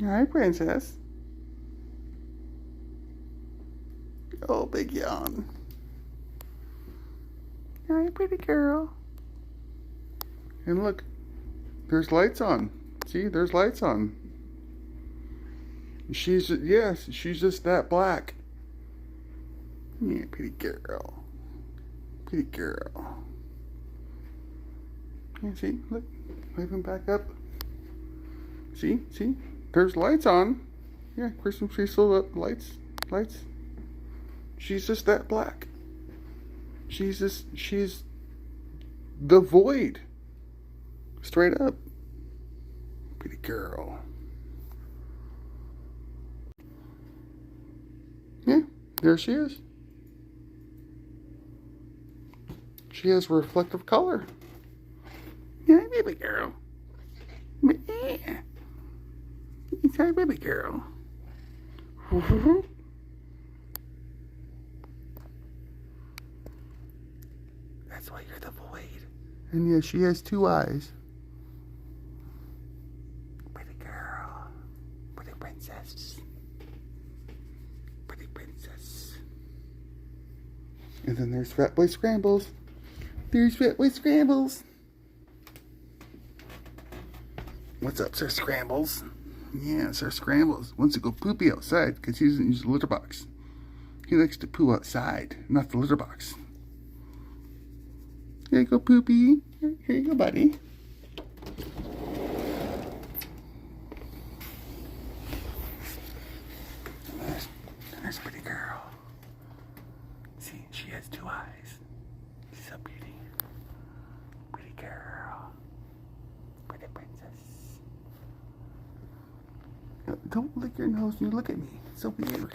Hi, princess. Oh, big yawn. Hi, pretty girl. And look, there's lights on. See, there's lights on. Yes, she's just that black. Yeah, pretty girl. Pretty girl. Yeah, see, look, waving back up. See, there's lights on. Yeah, Christmas tree still up. Lights. She's just that black. She's the void. Straight up. Pretty girl. Yeah, there she is. She has reflective color. Yeah, baby girl. Yeah. Hi, baby girl. That's why you're the void. And yeah, she has two eyes. Pretty girl. Pretty princess. Pretty princess. And then there's Fat Boy Scrambles. There's Fat Boy Scrambles. What's up, Sir Scrambles? Yeah, Sir Scrambles wants to go poopy outside because he doesn't use the litter box. He likes to poo outside, not the litter box. Here you go, poopy. Here you go, buddy. There's a pretty girl. See, she has two eyes. She's so pretty. Pretty girl. Pretty princess. Don't lick your nose when you look at me. It's so weird.